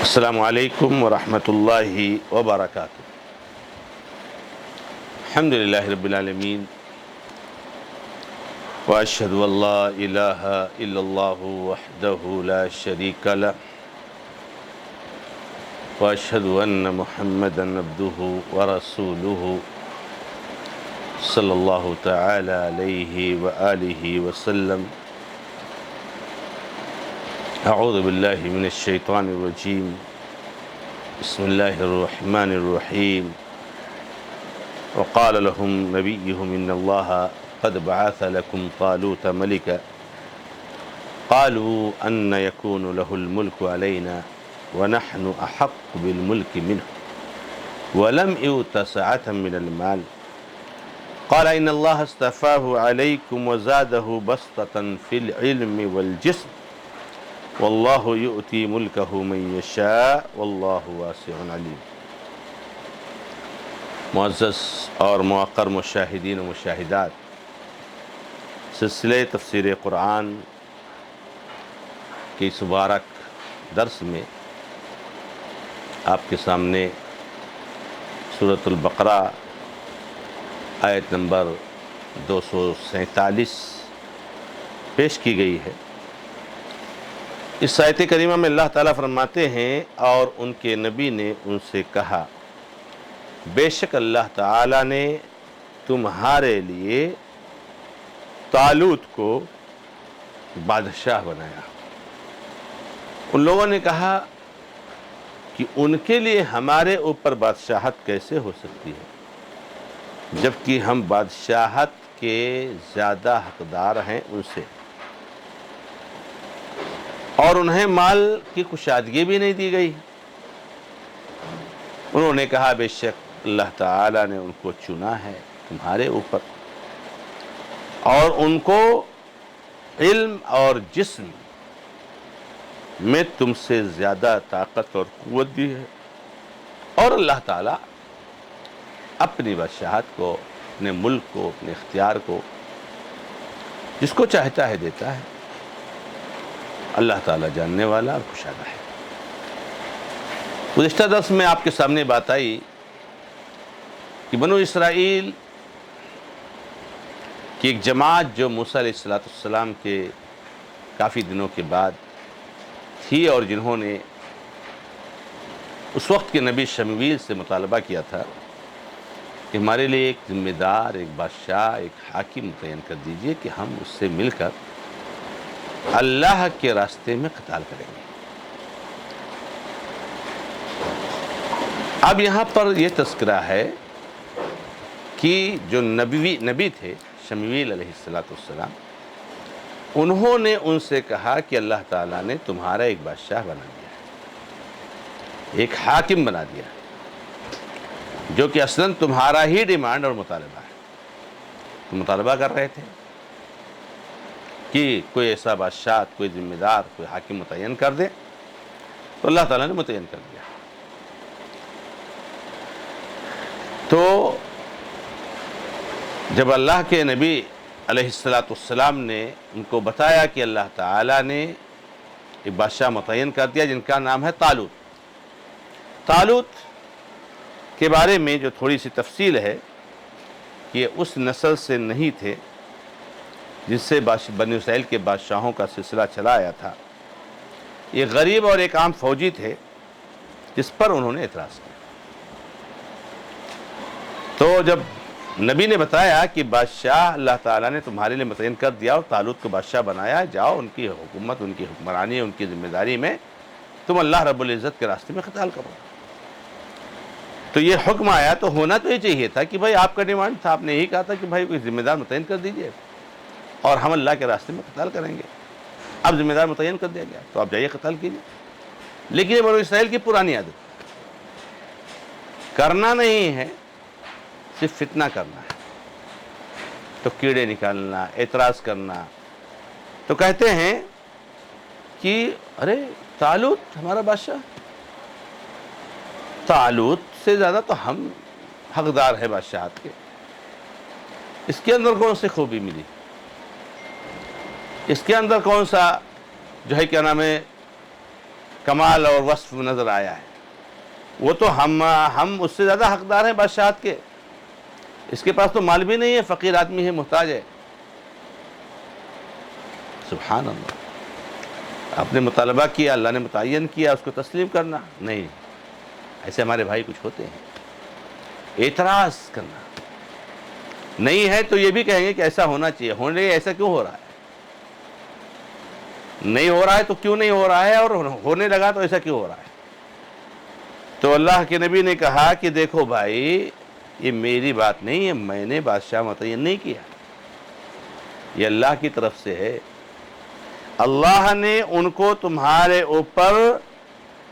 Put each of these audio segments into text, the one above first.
السلام علیکم ورحمۃ اللہ وبرکاتہ۔ الحمد للہ رب العالمین، واشہد ان لا الہ الا اللہ وحدہ لا شریک لہ، واشہد ان محمدا عبدہ ورسولہ صلی اللہ تعالی علیہ وآلہ وسلم۔ اعوذ باللہ من الشیطان الرجیم، بسم اللہ الرحمن الرحیم۔ وقال لهم نبيهم إن الله قد بعث لكم طالوت ملكا قالوا أن يكون له الملك علينا ونحن أحق بالملك منه ولم يؤت سعة من المال قال إن الله اصطفاه عليكم وزاده بسطة في العلم والجسم والله يؤتي ملكه من يشاء والله واسع عليم۔ معزز اور موقر مشاہدین و مشاہدات، سلسلے تفسیر قرآن کی اس مبارک درس میں آپ کے سامنے سورۃ البقرہ آیت نمبر 247 پیش کی گئی ہے۔ اس آیت کریمہ میں اللہ تعالیٰ فرماتے ہیں اور ان کے نبی نے ان سے کہا، بے شک اللہ تعالیٰ نے تمہارے لیے طالوت کو بادشاہ بنایا۔ ان لوگوں نے کہا کہ ان کے لیے ہمارے اوپر بادشاہت کیسے ہو سکتی ہے جبکہ ہم بادشاہت کے زیادہ حقدار ہیں ان سے، اور انہیں مال کی کشادگی بھی نہیں دی گئی۔ انہوں نے کہا بے شک اللہ تعالیٰ نے ان کو چنا ہے تمہارے اوپر، اور ان کو علم اور جسم میں تم سے زیادہ طاقت اور قوت دی ہے، اور اللہ تعالیٰ اپنی بادشاہت کو، اپنے ملک کو، اپنے اختیار کو جس کو چاہتا ہے دیتا ہے۔ اللہ تعالیٰ جاننے والا اور کشادہ ہے۔ گزشتہ درس میں آپ کے سامنے بات آئی کہ بنو اسرائیل کی ایک جماعت جو موسیٰ علیہ السلام کے کافی دنوں کے بعد تھی، اور جنہوں نے اس وقت کے نبی شمویل سے مطالبہ کیا تھا کہ ہمارے لیے ایک ذمہ دار، ایک بادشاہ، ایک حاکم متعین کر دیجئے کہ ہم اس سے مل کر اللہ کے راستے میں قتال کریں گے۔ اب یہاں پر یہ تذکرہ ہے کہ جو نبی تھے شمویل علیہ السلام، انہوں نے ان سے کہا کہ اللہ تعالیٰ نے تمہارا ایک بادشاہ بنا دیا ہے، ایک حاکم بنا دیا ہے، جو کہ اصلاً تمہارا ہی ڈیمانڈ اور مطالبہ ہے۔ تم مطالبہ کر رہے تھے کہ کوئی ایسا بادشاہ، کوئی ذمہ دار، کوئی حاکم متعین کر دے، تو اللہ تعالیٰ نے متعین کر دیا۔ تو جب اللہ کے نبی علیہ السلام نے ان کو بتایا کہ اللہ تعالیٰ نے ایک بادشاہ متعین کر دیا جن کا نام ہے طالوت کے بارے میں جو تھوڑی سی تفصیل ہے کہ یہ اس نسل سے نہیں تھے جس سے بنی اسرائیل کے بادشاہوں کا سلسلہ چلا آیا تھا۔ یہ غریب اور ایک عام فوجی تھے جس پر انہوں نے اعتراض کیا۔ تو جب نبی نے بتایا کہ بادشاہ اللہ تعالیٰ نے تمہارے لیے متعین کر دیا اور طالوت کو بادشاہ بنایا، جاؤ ان کی حکومت، ان کی حکمرانی، ان کی ذمہ داری میں تم اللہ رب العزت کے راستے میں قتال کرو، تو یہ حکم آیا تو ہونا تو یہ چاہیے تھا کہ بھائی آپ کا ڈیمانڈ تھا، آپ نے یہی کہا تھا کہ بھائی کوئی ذمہ دار متعین کر دیجئے اور ہم اللہ کے راستے میں قتال کریں گے۔ اب ذمہ دار متعین کر دیا گیا تو آپ جائیے قتال کیجیے۔ لیکن یہ بنو اسرائیل کی پرانی عادت، کرنا نہیں ہے، صرف فتنہ کرنا ہے، تو کیڑے نکالنا، اعتراض کرنا۔ تو کہتے ہیں کہ ارے طالوت ہمارا بادشاہ، طالوت سے زیادہ تو ہم حقدار ہے بادشاہت کے، اس کے اندر کون سی خوبی ملی، اس کے اندر کون سا جو ہے کیا نام ہے کمال اور وصف نظر آیا ہے، وہ تو ہم اس سے زیادہ حقدار ہیں بادشاہت کے. اس کے پاس تو مال بھی نہیں ہے، فقیر آدمی ہے، محتاج ہے. سبحان اللہ. آپ نے مطالبہ کیا، اللہ نے متعین کیا، اس کو تسلیم کرنا نہیں. ایسے ہمارے بھائی کچھ ہوتے ہیں. اعتراض کرنا نہیں ہے تو یہ بھی کہیں گے کہ ایسا ہونا چاہیے، ہونے ایسا کیوں ہو رہا ہے؟ نہیں ہو رہا ہے تو کیوں نہیں ہو رہا ہے، اور ہونے لگا تو ایسا کیوں ہو رہا ہے؟ تو اللہ کے نبی نے کہا کہ دیکھو بھائی، یہ میری بات نہیں ہے، میں نے بادشاہ متعین نہیں کیا، یہ اللہ کی طرف سے ہے. اللہ نے ان کو تمہارے اوپر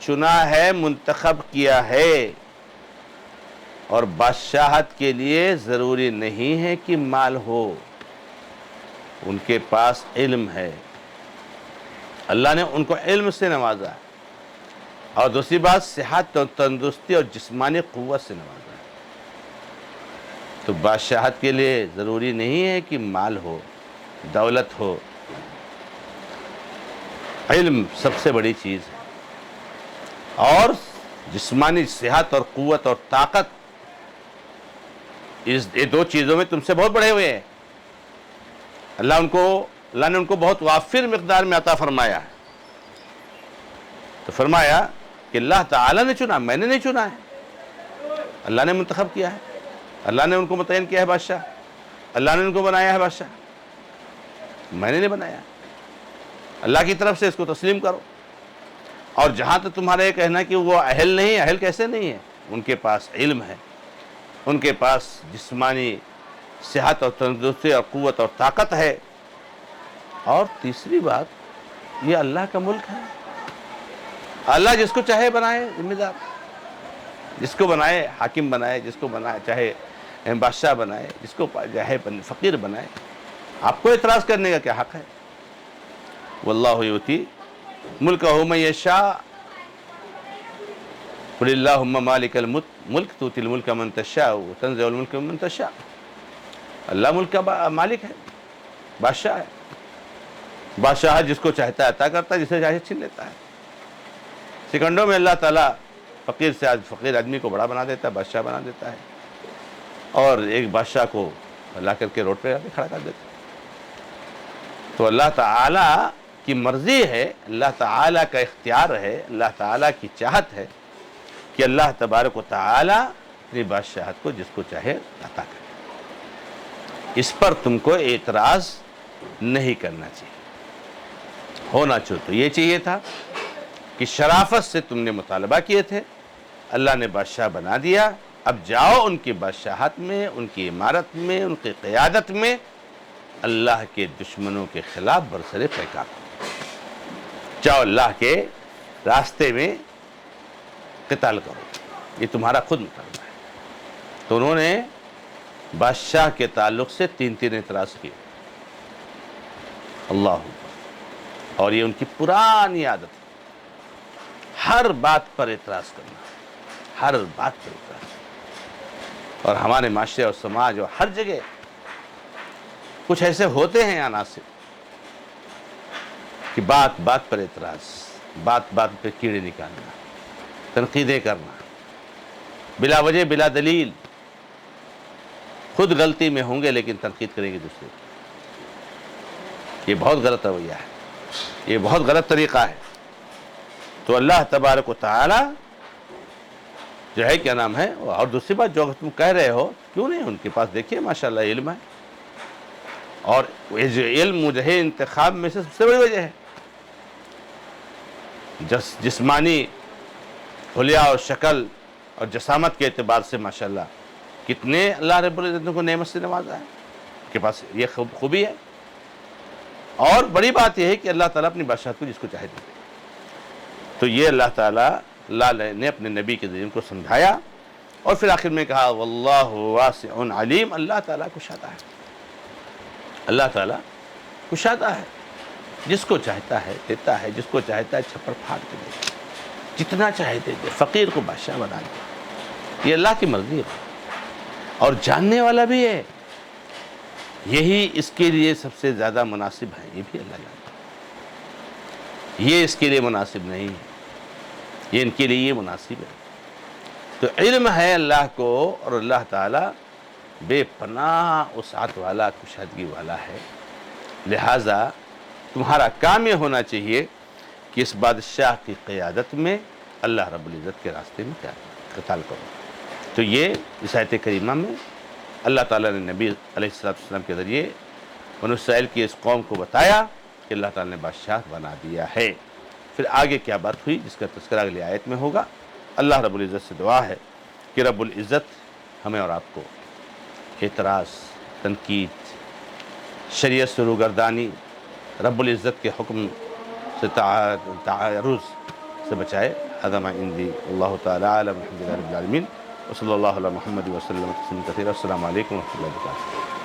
چنا ہے، منتخب کیا ہے. اور بادشاہت کے لیے ضروری نہیں ہے کہ مال ہو، ان کے پاس علم ہے. اللہ نے ان کو علم سے نوازا ہے، اور دوسری بات صحت اور تندرستی اور جسمانی قوت سے نوازا ہے. تو بادشاہت کے لیے ضروری نہیں ہے کہ مال ہو، دولت ہو. علم سب سے بڑی چیز ہے، اور جسمانی صحت اور قوت اور طاقت، یہ دو چیزوں میں تم سے بہت بڑے ہوئے ہیں. اللہ نے ان کو بہت وافر مقدار میں عطا فرمایا ہے. تو فرمایا کہ اللہ تعالیٰ نے چنا، میں نے نہیں چنا ہے، اللہ نے منتخب کیا ہے، اللہ نے ان کو متعین کیا ہے بادشاہ، اللہ نے ان کو بنایا ہے بادشاہ، میں نے نہیں بنایا. اللہ کی طرف سے اس کو تسلیم کرو. اور جہاں تک تمہارا یہ کہنا کہ وہ اہل نہیں، اہل کیسے نہیں ہے؟ ان کے پاس علم ہے، ان کے پاس جسمانی صحت اور تندرستی اور قوت اور طاقت ہے. اور تیسری بات، یہ اللہ کا ملک ہے. اللہ جس کو چاہے بنائے ذمہ دار، جس کو بنائے حاکم بنائے، جس کو بنائے چاہے بادشاہ بنائے، جس کو چاہے فقیر بنائے. آپ کو اعتراض کرنے کا کیا حق ہے؟ واللہ یؤتی ملکہ من یشاء قل اللہم مالک الملک تؤتی الملک من تشاء وتنزع الملک ممن تشاء. اللہ ملک کا مالک ہے، بادشاہ ہے. بادشاہ جس کو چاہتا ہے عطا کرتا ہے، جسے چاہے چھین لیتا ہے. سیکنڈوں میں اللہ تعالیٰ فقیر سے فقیر آدمی کو بڑا بنا دیتا ہے، بادشاہ بنا دیتا ہے، اور ایک بادشاہ کو لا کر کے روڈ پہ کھڑا کر دیتا ہے. تو اللہ تعالیٰ کی مرضی ہے، اللہ تعالیٰ کا اختیار ہے، اللہ تعالیٰ کی چاہت ہے کہ اللہ تبارک و تعالیٰ اپنی بادشاہت کو جس کو چاہے عطا کرے. اس پر تم کو اعتراض نہیں کرنا چاہیے. ہونا تو یہ چاہیے تھا کہ شرافت سے تم نے مطالبہ کیے تھے، اللہ نے بادشاہ بنا دیا. اب جاؤ ان کی بادشاہت میں، ان کی امارت میں، ان کی قیادت میں اللہ کے دشمنوں کے خلاف برسر پیکار کرو. جاؤ اللہ کے راستے میں قتال کرو. یہ تمہارا خود مطالبہ ہے. تو انہوں نے بادشاہ کے تعلق سے تین اعتراض کیے. اللہ، اور یہ ان کی پرانی عادت ہے، ہر بات پر اعتراض کرنا، ہر بات پر اعتراض. اور ہمارے معاشرے اور سماج اور ہر جگہ کچھ ایسے ہوتے ہیں عناصر کہ بات بات پر اعتراض، بات بات پہ کیڑے نکالنا، تنقیدیں کرنا بلا وجہ بلا دلیل. خود غلطی میں ہوں گے لیکن تنقید کریں گے دوسرے کی. یہ بہت غلط رویہ ہے، یہ بہت غلط طریقہ ہے. تو اللہ تبارک و تعالی جو ہے کیا نام ہے. اور دوسری بات جو تم کہہ رہے ہو، کیوں نہیں ان کے پاس دیکھیے ماشاءاللہ علم ہے، اور علم جو ہے انتخاب میں سے سب سے بڑی وجہ ہے. جسمانی حلیہ اور شکل اور جسامت کے اعتبار سے ماشاءاللہ کتنے اللہ رب العزت کو نعمت سے نوازا ہے. ان کے پاس یہ خوبی ہے. اور بڑی بات یہ ہے کہ اللہ تعالیٰ اپنی بادشاہت کو جس کو چاہے دیتے. تو یہ اللہ تعالیٰ نے اپنے نبی کے ذریعے کو سمجھایا، اور پھر آخر میں کہا واللہ واسع علیم. اللہ تعالیٰ کشادہ ہے، اللہ تعالیٰ کشادہ ہے، جس کو چاہتا ہے دیتا ہے، جس کو چاہتا ہے چھپڑ پھاڑ کے دیتا ہے، جتنا چاہے دے دے، فقیر کو بادشاہ بنا دے. یہ اللہ کی مرضی ہے، اور جاننے والا بھی ہے. یہی اس کے لیے سب سے زیادہ مناسب ہے، یہ بھی اللہ جانتا ہے. یہ اس کے لیے مناسب نہیں ہے یہ ان کے لیے یہ مناسب ہے۔ تو علم ہے اللہ کو، اور اللہ تعالیٰ بے پناہ وسعت والا، کشادگی والا ہے، لہٰذا تمہارا کام یہ ہونا چاہیے کہ اس بادشاہ کی قیادت میں اللہ رب العزت کے راستے میں کیا قتال کرو۔ تو یہ اس آیت کریمہ میں اللہ تعالیٰ نے نبی علیہ السلام کے ذریعے بنو اسرائیل کی اس قوم کو بتایا کہ اللہ تعالیٰ نے بادشاہ بنا دیا ہے۔ پھر آگے کیا بات ہوئی جس کا تذکرہ اگلی آیت میں ہوگا۔ اللہ رب العزت سے دعا ہے کہ رب العزت ہمیں اور آپ کو اعتراض، تنقید، شریعت سے روگردانی، رب العزت کے حکم سے تعارض سے بچائے۔ هذا ما عندي، اللہ تعالی اعلم، الحمد للہ رب العالمین، وصلی اللہ علی محمد وسلم تسلیما کثیرا۔ السلام علیکم ورحمۃ اللہ وبرکاتہ۔